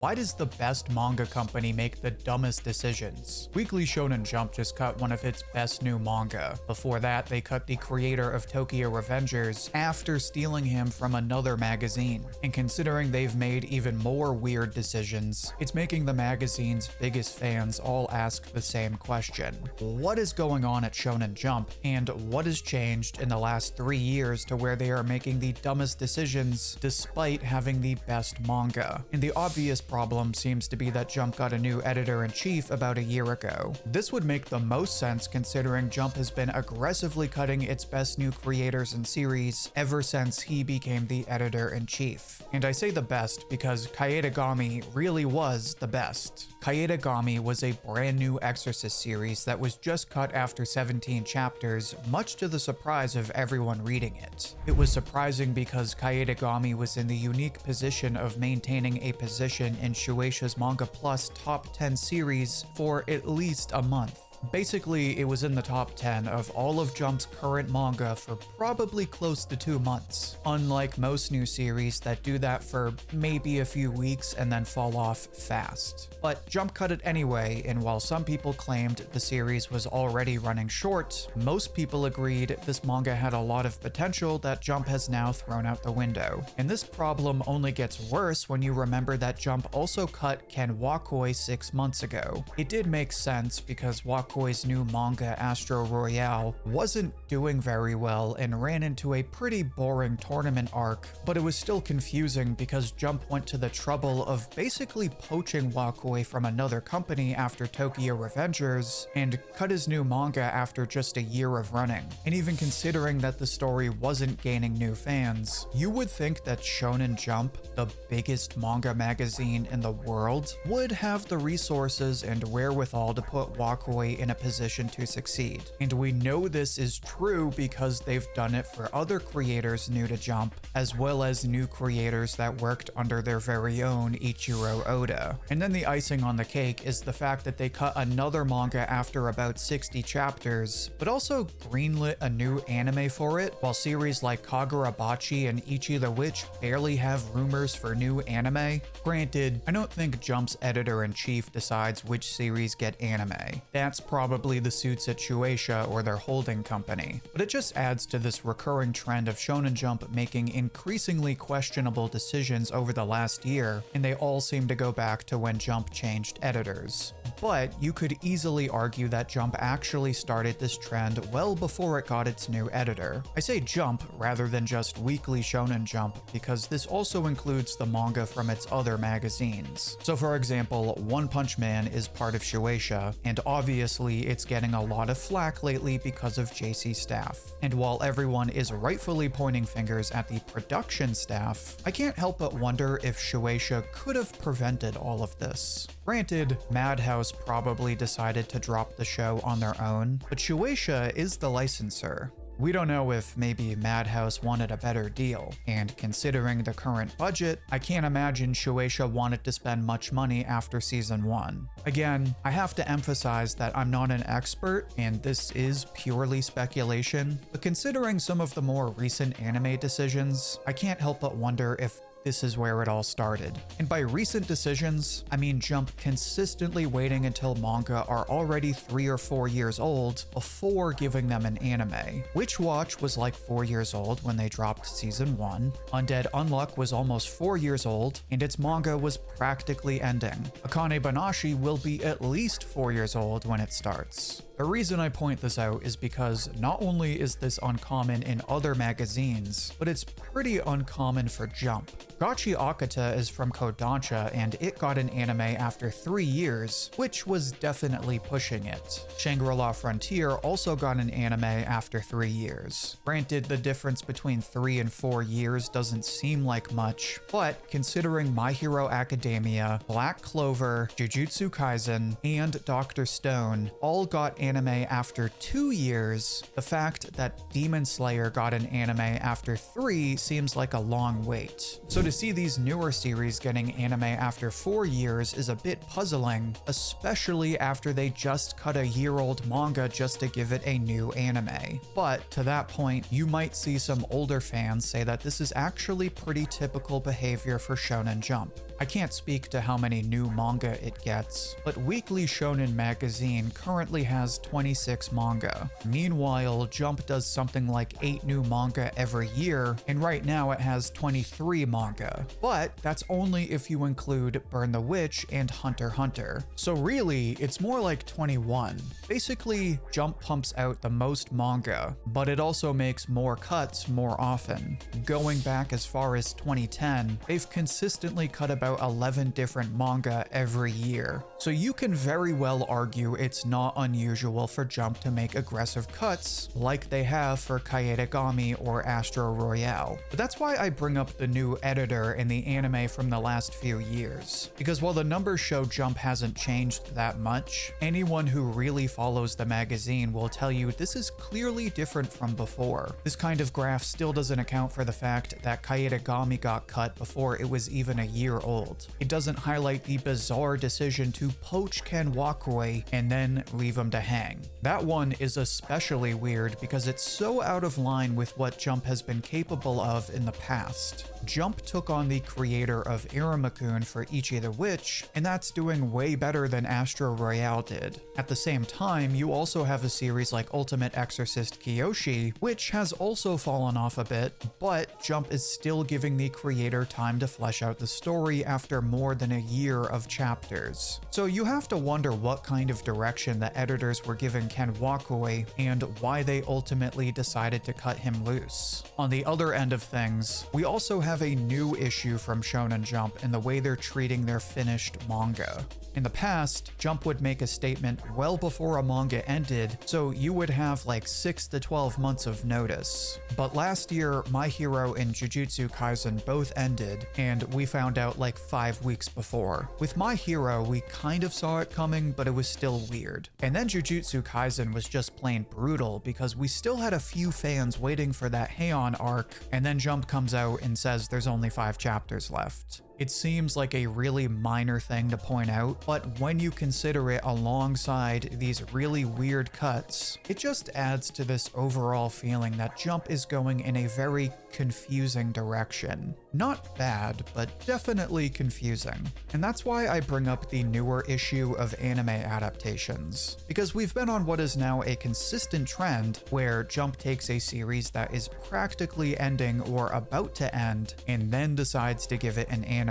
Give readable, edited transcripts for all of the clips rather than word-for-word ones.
Why does the best manga company make the dumbest decisions? Weekly Shonen Jump just cut one of its best new manga. Before that, they cut the creator of Tokyo Revengers after stealing him from another magazine. And considering they've made even more weird decisions, it's making the magazine's biggest fans all ask the same question. What is going on at Shonen Jump, and what has changed in the last 3 years to where they are making the dumbest decisions despite having the best manga? And the obvious problem seems to be that Jump got a new editor-in-chief about a year ago. This would make the most sense considering Jump has been aggressively cutting its best new creators and series ever since he became the editor-in-chief. And I say the best because Kaedagami really was the best. Kaedagami was a brand new Exorcist series that was just cut after 17 chapters, much to the surprise of everyone reading it. It was surprising because Kaedagami was in the unique position of maintaining a position in Shueisha's Manga Plus top 10 series for at least a month. Basically, it was in the top 10 of all of Jump's current manga for probably close to 2 months, unlike most new series that do that for maybe a few weeks and then fall off fast. But Jump cut it anyway, and while some people claimed the series was already running short, most people agreed this manga had a lot of potential that Jump has now thrown out the window. And this problem only gets worse when you remember that Jump also cut Ken Wakoi 6 months ago. It did make sense because Wakoi's new manga Astro Royale wasn't doing very well and ran into a pretty boring tournament arc, but it was still confusing because Jump went to the trouble of basically poaching Wakoi from another company after Tokyo Revengers and cut his new manga after just a year of running. And even considering that the story wasn't gaining new fans, you would think that Shonen Jump, the biggest manga magazine in the world, would have the resources and wherewithal to put Wakoi in a position to succeed. And we know this is true because they've done it for other creators new to Jump, as well as new creators that worked under their very own Ichiro Oda. And then the icing on the cake is the fact that they cut another manga after about 60 chapters, but also greenlit a new anime for it, while series like Kagurabachi and Ichi the Witch barely have rumors for new anime. Granted, I don't think Jump's editor-in-chief decides which series get anime. That's probably the suits at Shueisha or their holding company. But it just adds to this recurring trend of Shonen Jump making increasingly questionable decisions over the last year, and they all seem to go back to when Jump changed editors. But you could easily argue that Jump actually started this trend well before it got its new editor. I say Jump rather than just Weekly Shonen Jump because this also includes the manga from its other magazines. So for example, One Punch Man is part of Shueisha, and obviously it's getting a lot of flack lately because of JC staff. And while everyone is rightfully pointing fingers at the production staff, I can't help but wonder if Shueisha could have prevented all of this. Granted, Madhouse probably decided to drop the show on their own, but Shueisha is the licensor. We don't know if maybe Madhouse wanted a better deal, and considering the current budget, I can't imagine Shueisha wanted to spend much money after season 1. Again, I have to emphasize that I'm not an expert, and this is purely speculation, but considering some of the more recent anime decisions, I can't help but wonder if this is where it all started. And by recent decisions, I mean Jump consistently waiting until manga are already 3 or 4 years old before giving them an anime. Witch Watch was like 4 years old when they dropped season 1, Undead Unluck was almost 4 years old, and its manga was practically ending. Akane Banashi will be at least 4 years old when it starts. The reason I point this out is because not only is this uncommon in other magazines, but it's pretty uncommon for Jump. Gachi Akata is from Kodansha, and it got an anime after 3 years, which was definitely pushing it. Shangri-La Frontier also got an anime after 3 years. Granted, the difference between 3 and 4 years doesn't seem like much, but considering My Hero Academia, Black Clover, Jujutsu Kaisen, and Dr. Stone all got anime after 2 years, the fact that Demon Slayer got an anime after 3 seems like a long wait. So to see these newer series getting anime after 4 years is a bit puzzling, especially after they just cut a year-old manga just to give it a new anime. But to that point, you might see some older fans say that this is actually pretty typical behavior for Shonen Jump. I can't speak to how many new manga it gets, but Weekly Shonen magazine currently has 26 manga. Meanwhile, Jump does something like 8 new manga every year, and right now it has 23 manga. But that's only if you include Burn the Witch and Hunter x Hunter. So really, it's more like 21. Basically, Jump pumps out the most manga, but it also makes more cuts more often. Going back as far as 2010, they've consistently cut about 11 different manga every year. So you can very well argue it's not unusual for Jump to make aggressive cuts like they have for Kaetegami or Astro Royale. But that's why I bring up the new editor in the anime from the last few years. Because while the numbers show Jump hasn't changed that much, anyone who really follows the magazine will tell you this is clearly different from before. This kind of graph still doesn't account for the fact that Kaetegami got cut before it was even a year old. It doesn't highlight the bizarre decision to poach Ken Wakui and then leave him to hang. That one is especially weird because it's so out of line with what Jump has been capable of in the past. Jump took on the creator of Iruma-kun for Ichi the Witch, and that's doing way better than Astro Royale did. At the same time, you also have a series like Ultimate Exorcist Kyoshi, which has also fallen off a bit, but Jump is still giving the creator time to flesh out the story after more than a year of chapters. So you have to wonder what kind of direction the editors were giving Ken Wakui and why they ultimately decided to cut him loose. On the other end of things, we also have a new issue from Shonen Jump in the way they're treating their finished manga. In the past, Jump would make a statement well before a manga ended, so you would have like 6 to 12 months of notice. But last year, My Hero and Jujutsu Kaisen both ended, and we found out like 5 weeks before. With My Hero, we kind of saw it coming, but it was still weird. And then Jujutsu Kaisen was just plain brutal because we still had a few fans waiting for that Heian arc, and then Jump comes out and says there's only 5 chapters left. It seems like a really minor thing to point out, but when you consider it alongside these really weird cuts, it just adds to this overall feeling that Jump is going in a very confusing direction. Not bad, but definitely confusing. And that's why I bring up the newer issue of anime adaptations. Because we've been on what is now a consistent trend where Jump takes a series that is practically ending or about to end and then decides to give it an anime.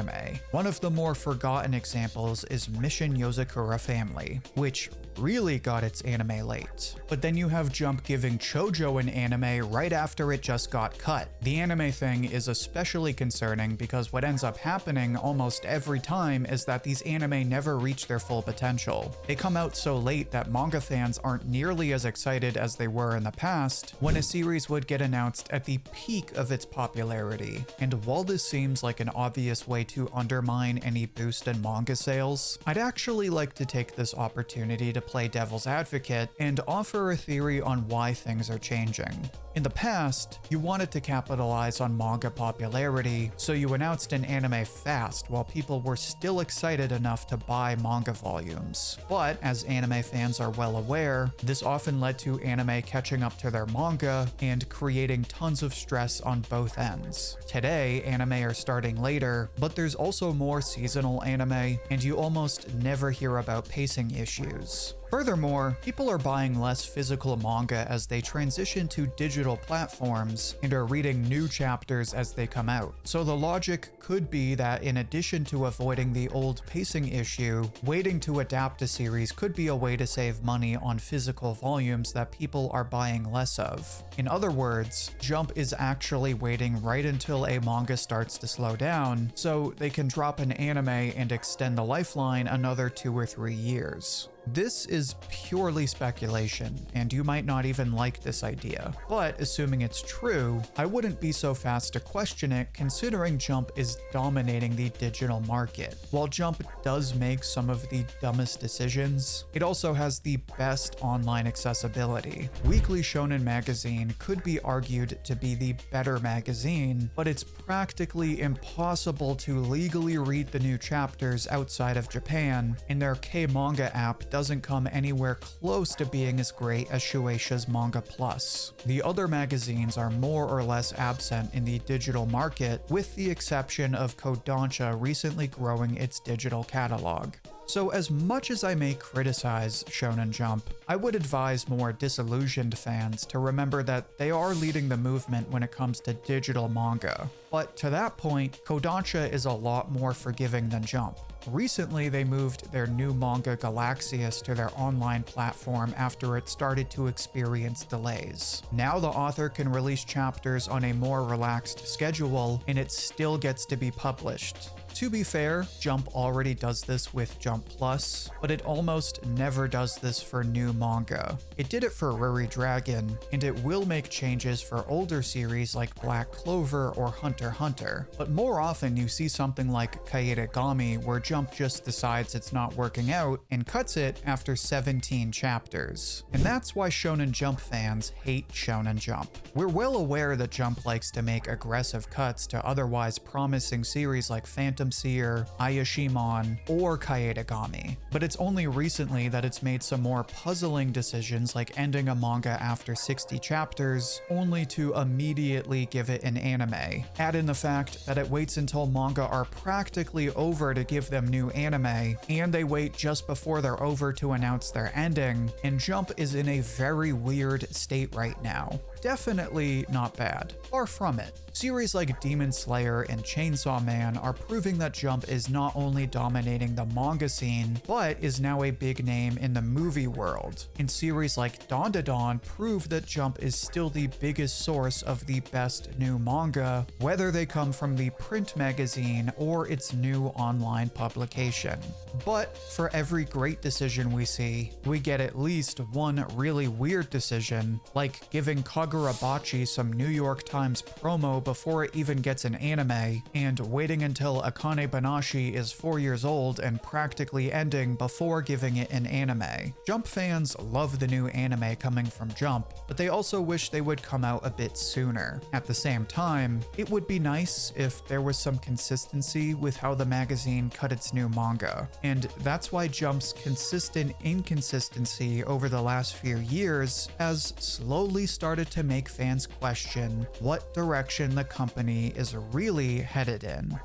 One of the more forgotten examples is Mission Yozakura Family, which really got its anime late. But then you have Jump giving Chojo an anime right after it just got cut. The anime thing is especially concerning because what ends up happening almost every time is that these anime never reach their full potential. They come out so late that manga fans aren't nearly as excited as they were in the past when a series would get announced at the peak of its popularity. And while this seems like an obvious way to undermine any boost in manga sales, I'd actually like to take this opportunity to play devil's advocate and offer a theory on why things are changing. In the past, you wanted to capitalize on manga popularity, so you announced an anime fast while people were still excited enough to buy manga volumes. But as anime fans are well aware, this often led to anime catching up to their manga and creating tons of stress on both ends. Today, anime are starting later, but there's also more seasonal anime, and you almost never hear about pacing issues. Furthermore, people are buying less physical manga as they transition to digital platforms and are reading new chapters as they come out. So the logic could be that in addition to avoiding the old pacing issue, waiting to adapt a series could be a way to save money on physical volumes that people are buying less of. In other words, Jump is actually waiting right until a manga starts to slow down, so they can drop an anime and extend the lifeline another 2 or 3 years. This is purely speculation, and you might not even like this idea. But assuming it's true, I wouldn't be so fast to question it considering Jump is dominating the digital market. While Jump does make some of the dumbest decisions, it also has the best online accessibility. Weekly Shonen magazine could be argued to be the better magazine, but it's practically impossible to legally read the new chapters outside of Japan, and their K-manga app doesn't come anywhere close to being as great as Shueisha's Manga Plus. The other magazines are more or less absent in the digital market, with the exception of Kodansha recently growing its digital catalog. So as much as I may criticize Shonen Jump, I would advise more disillusioned fans to remember that they are leading the movement when it comes to digital manga. But to that point, Kodansha is a lot more forgiving than Jump. Recently, they moved their new manga Galaxius to their online platform after it started to experience delays. Now the author can release chapters on a more relaxed schedule, and it still gets to be published. To be fair, Jump already does this with Jump Plus, but it almost never does this for new manga. It did it for Ruri Dragon, and it will make changes for older series like Black Clover or Hunter x Hunter. But more often you see something like Kaedegami where Jump just decides it's not working out and cuts it after 17 chapters. And that's why Shonen Jump fans hate Shonen Jump. We're well aware that Jump likes to make aggressive cuts to otherwise promising series like Phantom Seer, Ayashimon, or Kaedegami. But it's only recently that it's made some more puzzling decisions like ending a manga after 60 chapters, only to immediately give it an anime. Add in the fact that it waits until manga are practically over to give them new anime, and they wait just before they're over to announce their ending, and Jump is in a very weird state right now. Definitely not bad. Far from it. Series like Demon Slayer and Chainsaw Man are proving that Jump is not only dominating the manga scene, but is now a big name in the movie world. And series like Dandadan prove that Jump is still the biggest source of the best new manga, whether they come from the print magazine or its new online publication. But for every great decision we see, we get at least one really weird decision, like giving Kagurabachi some New York Times promo before it even gets an anime, and waiting until Akane Banashi is 4 years old and practically ending before giving it an anime. Jump fans love the new anime coming from Jump, but they also wish they would come out a bit sooner. At the same time, it would be nice if there was some consistency with how the magazine cut its new manga, and that's why Jump's consistent inconsistency over the last few years has slowly started to make fans question what direction the company is really headed in.